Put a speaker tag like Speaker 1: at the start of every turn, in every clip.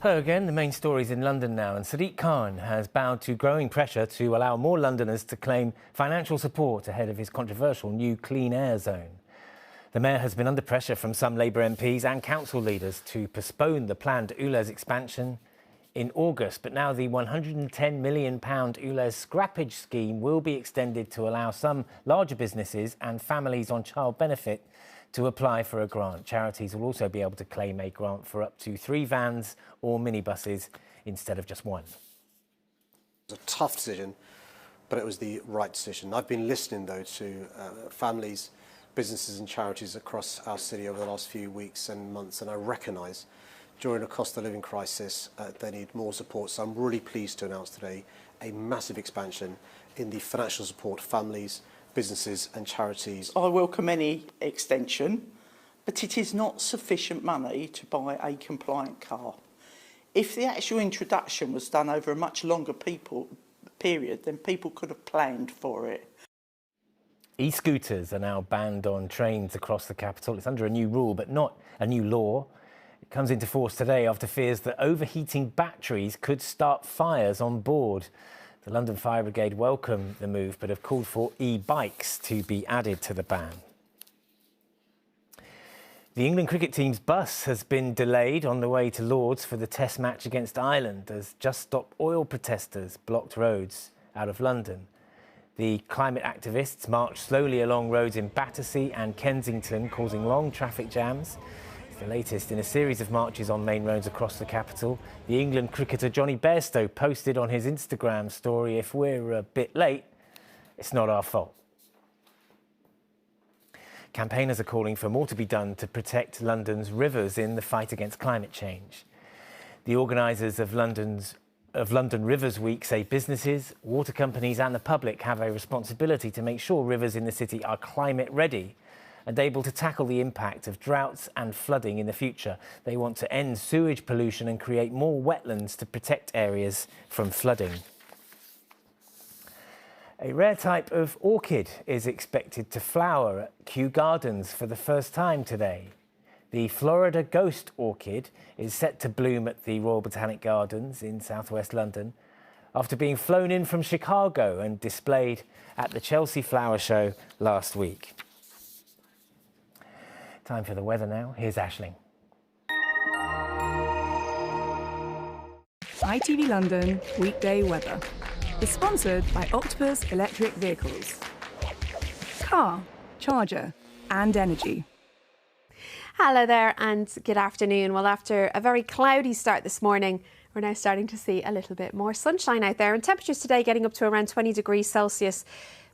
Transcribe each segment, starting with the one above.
Speaker 1: Hello again, the main stories in London now, and Sadiq Khan has bowed to growing pressure to allow more Londoners to claim financial support ahead of his controversial new clean air zone. The mayor has been under pressure from some Labour MPs and council leaders to postpone the planned ULEZ expansion in August, but now the £110 million ULEZ scrappage scheme will be extended to allow some larger businesses and families on child benefit to apply for a grant. Charities will also be able to claim a grant for up to 3 vans or minibuses instead of just 1.
Speaker 2: It was a tough decision, but it was the right decision. I've been listening, though, to families, businesses and charities across our city over the last few weeks and months, and I recognise during a cost of living crisis they need more support. So I'm really pleased to announce today a massive expansion in the financial support families, businesses and charities.
Speaker 3: I welcome any extension, but it is not sufficient money to buy a compliant car. If the actual introduction was done over a much longer period, then people could have planned for it.
Speaker 1: E-scooters are now banned on trains across the capital. It's under a new rule, but not a new law. It comes into force today after fears that overheating batteries could start fires on board. The London Fire Brigade welcome the move, but have called for e-bikes to be added to the ban. The England cricket team's bus has been delayed on the way to Lord's for the Test match against Ireland as Just Stop Oil protesters blocked roads out of London. The climate activists marched slowly along roads in Battersea and Kensington, causing long traffic jams. The latest in a series of marches on main roads across the capital. The England cricketer Johnny Bairstow posted on his Instagram story, "If we're a bit late, it's not our fault." Campaigners are calling for more to be done to protect London's rivers in the fight against climate change. The organisers of London Rivers Week say businesses, water companies and the public have a responsibility to make sure rivers in the city are climate ready and able to tackle the impact of droughts and flooding in the future. They want to end sewage pollution and create more wetlands to protect areas from flooding. A rare type of orchid is expected to flower at Kew Gardens for the first time today. The Florida Ghost orchid is set to bloom at the Royal Botanic Gardens in southwest London after being flown in from Chicago and displayed at the Chelsea Flower Show last week. Time for the weather now. Here's Aisling.
Speaker 4: ITV London weekday weather is sponsored by Octopus Electric Vehicles. Car, charger and energy.
Speaker 5: Hello there and good afternoon. Well, after a very cloudy start this morning, we're now starting to see a little bit more sunshine out there, and temperatures today getting up to around 20 degrees Celsius.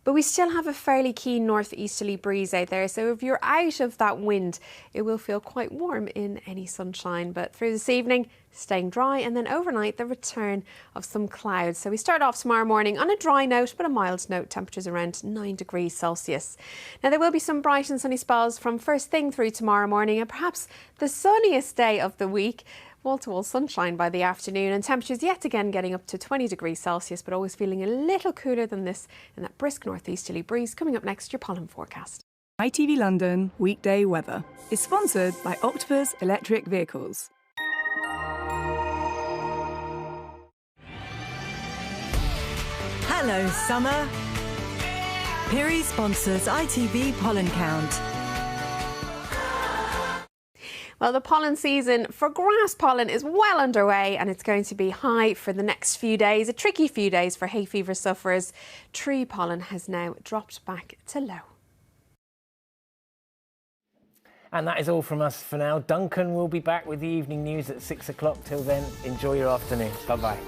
Speaker 5: But we still have a fairly keen northeasterly breeze out there, so if you're out of that wind, it will feel quite warm in any sunshine. But through this evening, staying dry, and then overnight, the return of some clouds. So we start off tomorrow morning on a dry note, but a mild note, temperatures around 9 degrees Celsius. Now, there will be some bright and sunny spells from first thing through tomorrow morning, and perhaps the sunniest day of the week. Wall-to-wall sunshine by the afternoon, and temperatures yet again getting up to 20 degrees Celsius, but always feeling a little cooler than this, and that brisk northeasterly breeze. Coming up next, your pollen forecast.
Speaker 4: ITV London weekday weather is sponsored by Octopus Electric Vehicles.
Speaker 6: Hello, summer. Piri sponsors ITV Pollen Count.
Speaker 5: Well, the pollen season for grass pollen is well underway, and it's going to be high for the next few days. A tricky few days for hay fever sufferers. Tree pollen has now dropped back to low.
Speaker 1: And that is all from us for now. Duncan will be back with the evening news at 6 o'clock. Till then, enjoy your afternoon. Bye-bye.